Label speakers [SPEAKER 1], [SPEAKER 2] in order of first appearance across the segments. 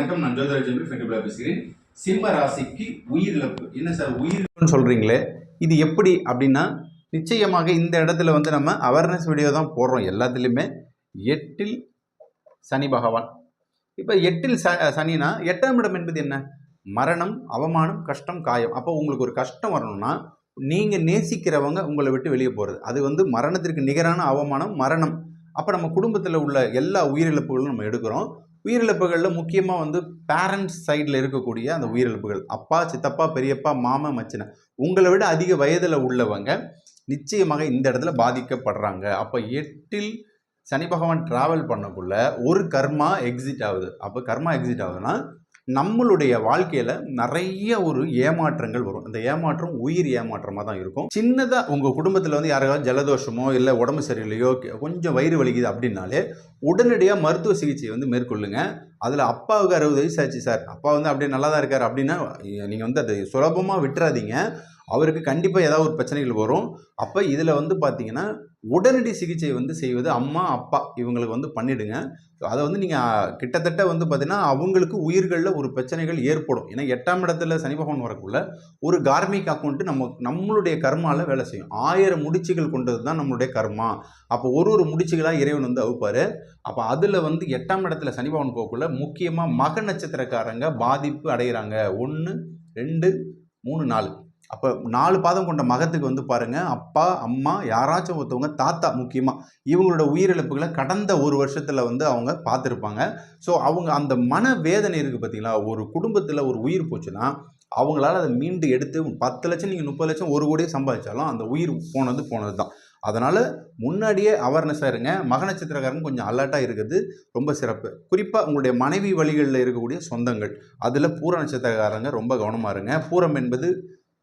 [SPEAKER 1] வணக்கம். நான் ஜோதிடர் பேசுகிறேன். சிம்ம ராசிக்கு உயிரிழப்பு என்ன சார் உயிரிழப்புன்னு சொல்கிறீங்களே, இது எப்படி அப்படின்னா, நிச்சயமாக இந்த இடத்துல வந்து நம்ம அவேர்னஸ் வீடியோ தான் போடுறோம் எல்லாத்துலேயுமே. 8ல் சனி பகவான். இப்போ 8ல் சனினா 8ஆம் இடம் என்பது என்ன? மரணம், அவமானம், கஷ்டம், காயம். அப்போ உங்களுக்கு ஒரு கஷ்டம் வரணும்னா நீங்கள் நேசிக்கிறவங்க உங்களை விட்டு வெளியே போகிறது, அது வந்து மரணத்திற்கு நிகரான அவமானம், மரணம். அப்போ நம்ம குடும்பத்தில் உள்ள எல்லா உயிரிழப்புகளும் நம்ம எடுக்கிறோம். உயிரிழப்புகளில் முக்கியமாக வந்து பேரண்ட்ஸ் சைடில் இருக்கக்கூடிய அந்த உயிரிழப்புகள், அப்பா, சித்தப்பா, பெரியப்பா, மாமா, மச்சினை, உங்களை விட அதிக வயதில் உள்ளவங்க நிச்சயமாக இந்த இடத்துல பாதிக்கப்படுறாங்க. அப்போ 8ல் சனி பகவான் டிராவல் பண்ணக்குள்ள ஒரு கர்மா எக்ஸிட் ஆகுது. அப்போ கர்மா எக்ஸிட் ஆகுதுன்னா நம்மளுடைய வாழ்க்கையில் நிறைய ஒரு ஏமாற்றங்கள் வரும். அந்த ஏமாற்றம் உயிர் ஏமாற்றமாக தான் இருக்கும். சின்னதாக உங்கள் குடும்பத்தில் வந்து யாராவது ஜலதோஷமோ இல்லை உடம்பு சரியில்லையோ கொஞ்சம் வயிறு வலிக்குது அப்படின்னாலே உடனடியாக மருத்துவ சிகிச்சையை வந்து மேற்கொள்ளுங்க. அதில் அப்பாவுக்கு 60 வயசு ஆச்சு சார், அப்பா வந்து அப்படியே நல்லா தான் இருக்கார் அப்படின்னா நீங்கள் வந்து அதை சுலபமாக விட்டுறாதீங்க. அவருக்கு கண்டிப்பாக ஏதாவது ஒரு பிரச்சனைகள் வரும். அப்போ இதில் வந்து பார்த்தீங்கன்னா உடனடி சிகிச்சை வந்து செய்வது அம்மா, அப்பா இவங்களுக்கு வந்து பண்ணிவிடுங்க. அதை வந்து நீங்கள் கிட்டத்தட்ட வந்து பார்த்தீங்கன்னா அவங்களுக்கு உயிர்களில் ஒரு பிரச்சனைகள் ஏற்படும். ஏன்னா 8ஆம் இடத்துல சனி பகவான் வரக்குள்ள ஒரு கார்மிக் அக்கௌண்ட்டு நம்மளுடைய கர்மாவில் வேலை செய்யும். 1000 முடிச்சுகள் கொண்டது தான் நம்மளுடைய கர்மா. அப்போ ஒரு முடிச்சுகளாக இறைவன் வந்து அவுப்பார். அப்போ அதில் வந்து 8ஆம் இடத்துல சனி பகவான் போகக்குள்ள முக்கியமாக மக நட்சத்திரக்காரங்க பாதிப்பு அடைகிறாங்க. 1, 2, 3, 4. அப்போ 4 பாதம் கொண்ட மகத்துக்கு வந்து பாருங்கள், அப்பா, அம்மா, யாராச்சும் ஒருத்தவங்க, தாத்தா முக்கியமாக இவங்களோட உயிரிழப்புகளை கடந்த ஒரு வருஷத்தில் வந்து அவங்க பார்த்துருப்பாங்க. ஸோ அவங்க அந்த மன வேதனை இருக்குது பார்த்தீங்களா. ஒரு குடும்பத்தில் ஒரு உயிர் போச்சுன்னா அவங்களால அதை மீண்டு எடுத்து 10 லட்சம் நீங்கள் 30 லட்சம் 1 கோடியே சம்பாதிச்சாலும் அந்த உயிர் போனது தான். அதனால் முன்னாடியே அவேர்னஸாக இருங்க. மக நட்சத்திரக்காரங்க கொஞ்சம் அலர்ட்டாக இருக்குது ரொம்ப சிறப்பு. குறிப்பாக உங்களுடைய மனைவி வழிகளில் இருக்கக்கூடிய சொந்தங்கள், அதில் பூர நட்சத்திரக்காரங்க ரொம்ப கவனமாக இருங்க. பூரம் என்பது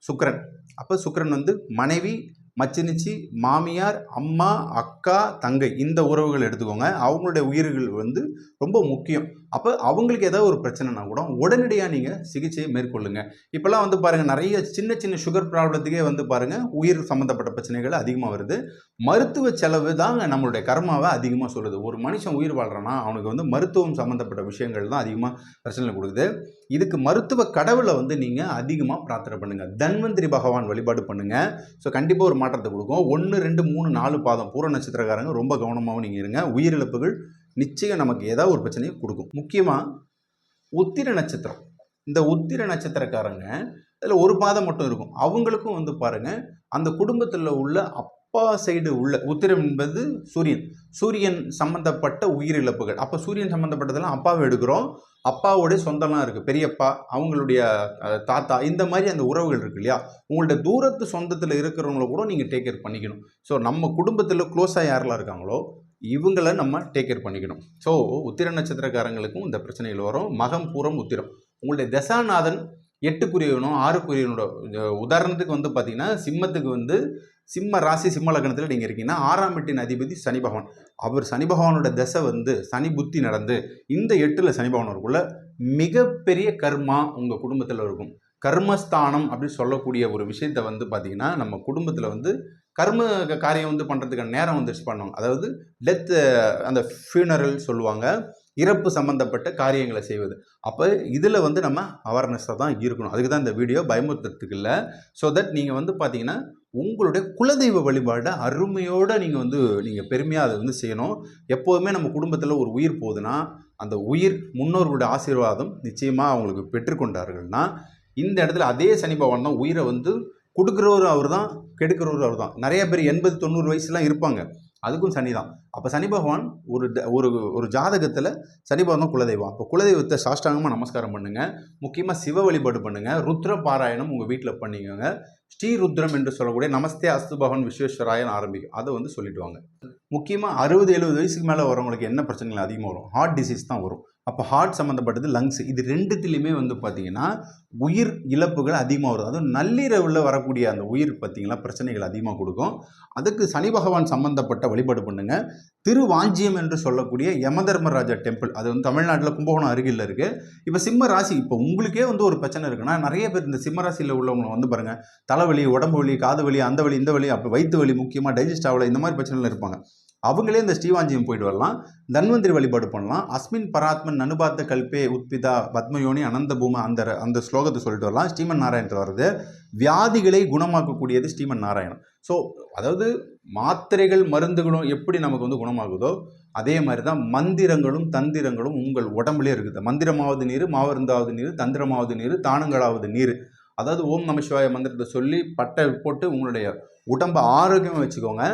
[SPEAKER 1] சுக்கிரன். அப்போ சுக்கிரன் வந்து மனைவி, மச்சினிச்சி, மாமியார், அம்மா, அக்கா, தங்கை, இந்த உறவுகள் எடுத்துக்கோங்க. அவங்களுடைய உயிர்கள் வந்து ரொம்ப முக்கியம். அப்போ அவங்களுக்கு ஏதாவது ஒரு பிரச்சனைனா கூட உடனடியாக நீங்கள் சிகிச்சையை மேற்கொள்ளுங்க. இப்போல்லாம் வந்து பாருங்கள், நிறைய சின்ன சின்ன சுகர் ப்ராப்ளத்துக்கே வந்து பாருங்கள் உயிர் சம்மந்தப்பட்ட பிரச்சனைகள் அதிகமாக வருது. மருத்துவ செலவு தாங்க நம்மளுடைய கர்மாவை அதிகமாக சொல்லுது. ஒரு மனுஷன் உயிர் வாழ்கிறான்னா அவனுக்கு வந்து மருத்துவம் சம்மந்தப்பட்ட விஷயங்கள் தான் அதிகமாக பிரச்சனை கொடுக்குது. இதுக்கு மருத்துவ கடவுளை வந்து நீங்கள் அதிகமாக பிரார்த்தனை பண்ணுங்கள். தன்வந்திரி பகவான் வழிபாடு பண்ணுங்கள். ஸோ கண்டிப்பாக ஒரு மாற்றத்தை கொடுக்கும். 1, 2, 3, 4 பாதம் பூர நட்சத்திரக்காரங்க ரொம்ப கவனமாகவும் நீங்கள் இருங்க. உயிரிழப்புகள் நிச்சயம் நமக்கு ஏதாவது ஒரு பிரச்சனையை கொடுக்கும். முக்கியமாக உத்திர நட்சத்திரம், இந்த உத்திர நட்சத்திரக்காரங்க அதில் ஒரு பாதம் மட்டும் இருக்கும். அவங்களுக்கும் வந்து பாருங்கள், அந்த குடும்பத்தில் உள்ள அப்பா சைடு உள்ள உத்திரம் என்பது சூரியன் சம்பந்தப்பட்ட உயிரிழப்புகள். அப்போ சூரியன் சம்மந்தப்பட்டதெல்லாம் அப்பாவை எடுக்கிறோம். அப்பாவோடைய சொந்தம்லாம் இருக்குது, பெரியப்பா, அவங்களுடைய தாத்தா, இந்த மாதிரி அந்த உறவுகள் இருக்குது இல்லையா. உங்களுடைய தூரத்து சொந்தத்தில் இருக்கிறவங்கள கூட நீங்கள் டேக் கேர் பண்ணிக்கணும். ஸோ நம்ம குடும்பத்தில் க்ளோஸாக யாரெல்லாம் இருக்காங்களோ இவங்களை நம்ம டேக் கேர் பண்ணிக்கணும். ஸோ உத்திர நட்சத்திரக்காரங்களுக்கும் இந்த பிரச்சனைகள் வரும். மகம், பூரம், உத்திரம். உங்களுடைய தசாநாதன் 8க்குரியவனும் 6க்குரியவனோட உதாரணத்துக்கு வந்து பார்த்தீங்கன்னா சிம்மத்துக்கு வந்து சிம்ம ராசி சிம்ம லக்னத்தில் நீங்கள் இருக்கீங்கன்னா 6ஆம் வீட்டின் அதிபதி சனி பகவான். அவர் சனி பகவானோட தசை வந்து சனி புத்தி நடந்து இந்த 8ல் சனி பகவான் வரக்குள்ள மிகப்பெரிய கர்மா உங்கள் குடும்பத்தில் இருக்கும். கர்மஸ்தானம் அப்படின்னு சொல்லக்கூடிய ஒரு விஷயத்தை வந்து பார்த்திங்கன்னா நம்ம குடும்பத்தில் வந்து கர்ம காரியம் வந்து பண்ணுறதுக்கான நேரம் வந்துச்சு பண்ணுவாங்க. அதாவது டெத், அந்த ஃபியூனரல் சொல்லுவாங்க, இறப்பு சம்மந்தப்பட்ட காரியங்களை செய்வது. அப்போ இதில் வந்து நம்ம அவேர்னஸாக தான் இருக்கணும். அதுக்கு தான் இந்த வீடியோ, பயமுறுத்துறதுக்கு இல்லை. ஸோ தட் நீங்கள் வந்து பார்த்தீங்கன்னா உங்களுடைய குலதெய்வ வழிபாடை அருமையோடு நீங்கள் பெருமையாக அதை வந்து செய்யணும். எப்போதுமே நம்ம குடும்பத்தில் ஒரு உயிர் போகுதுன்னா அந்த உயிர் முன்னோர்களுடைய ஆசீர்வாதம் நிச்சயமாக அவங்களுக்கு பெற்றுக்கொண்டார்கள்னா இந்த இடத்துல அதே சனி பகவான் தான் உயிரை வந்து கொடுக்குறவரும் அவர் தான், கெடுக்கிறவரும் அவர் தான். நிறைய பேர் 80-90 வயசுலாம் இருப்பாங்க, அதுக்கும் சனி தான். அப்போ சனி பகவான் ஒரு ஜாதகத்தில் சனி பகவான் தான் குலதெய்வம். அப்போ குலதெய்வத்தை சாஷ்டாங்கமாக நமஸ்காரம் பண்ணுங்கள். முக்கியமாக சிவ வழிபாடு பண்ணுங்கள். ருத்ர பாராயணம் உங்கள் வீட்டில் பண்ணிக்கோங்க. ஸ்ரீருத்ரம் என்று சொல்லக்கூடிய நமஸ்தே அஸ்து பகவான் விஸ்வேஸ்வராயன் ஆரம்பிக்கும், அதை வந்து சொல்லிட்டு வாங்க. முக்கியமாக 60-70 வயசுக்கு மேலே வரவங்களுக்கு என்ன பிரச்சனைகள் அதிகமாக வரும்? ஹார்ட் டிசீஸ் தான் வரும். அப்போ ஹார்ட் சம்மந்தப்பட்டது, லங்ஸ், இது ரெண்டுத்துலேயுமே வந்து பார்த்திங்கன்னா உயிர் இழப்புகள் அதிகமாக வரும். அதுவும் நள்ளிரவில் வரக்கூடிய அந்த உயிர் பார்த்திங்கன்னா பிரச்சனைகள் அதிகமாக கொடுக்கும். அதுக்கு சனி பகவான் சம்மந்தப்பட்ட வழிபாடு பண்ணுங்கள். திருவாஞ்சியம் என்று சொல்லக்கூடிய யமதர்மராஜா டெம்பிள், அது வந்து தமிழ்நாட்டில் கும்பகோணம் அருகில் இருக்குது. இப்போ சிம்ம ராசி, இப்போ உங்களுக்கே வந்து ஒரு பிரச்சனை இருக்குன்னா நிறைய பேர் இந்த சிம்ம ராசியில் உள்ளவங்க வந்து பாருங்கள், தலைவலி, உடம்பு வலி, காது வலி, அந்த வலி, இந்த வலி, அப்போ வயிற்று வலி, முக்கியமாக டைஜஸ்ட் ஆகலை, இந்த மாதிரி பிரச்சனைகள் இருப்பாங்க. அவங்களே இந்த ஸ்ரீவாஞ்சியம் போயிட்டு வரலாம். தன்வந்திரி வழிபாடு பண்ணலாம். அஸ்மின் பராத்மன் நனுபாத்த கல்பே உத்பிதா பத்மயோனி அனந்த பூம அந்த ஸ்லோகத்தை சொல்லிட்டு வரலாம். ஸ்ரீமன் நாராயணத்தில் வருது. வியாதிகளை குணமாக்கக்கூடியது ஸ்ரீமன் நாராயணன். ஸோ அதாவது மாத்திரைகள் மருந்துகளும் எப்படி நமக்கு வந்து குணமாகுதோ அதே மாதிரி தான் மந்திரங்களும் தந்திரங்களும் உங்கள் உடம்புலேயே இருக்குது. மந்திரமாவது நீர், மாவருந்தாவது நீர், தந்திரமாவது நீர், தானங்களாவது நீர். அதாவது ஓம் நம சிவாய மந்திரத்தை சொல்லி பட்டை போட்டு உங்களுடைய உடம்பை ஆரோக்கியமாக வச்சுக்கோங்க.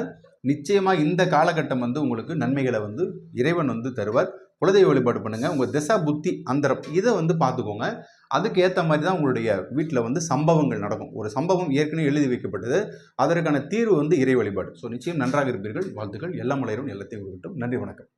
[SPEAKER 1] நிச்சயமாக இந்த காலகட்டம் வந்து உங்களுக்கு நன்மைகளை வந்து இறைவன் வந்து தருவார். குலதெய்வ வழிபாடு பண்ணுங்கள். உங்கள் திசா புத்தி அந்தரம் இதை வந்து பார்த்துக்கோங்க. அதுக்கு ஏற்ற மாதிரி தான் உங்களுடைய வீட்டில் வந்து சம்பவங்கள் நடக்கும். ஒரு சம்பவம் ஏற்கனவே எழுதி வைக்கப்பட்டது, அதற்கான தீர்வு வந்து இறை வழிபாடு. ஸோ நிச்சயம் நன்றாக இருப்பீர்கள். வாழ்த்துக்கள். எல்லாம் மலரும், எல்லாத்தையும் கொடுக்கட்டும். நன்றி, வணக்கம்.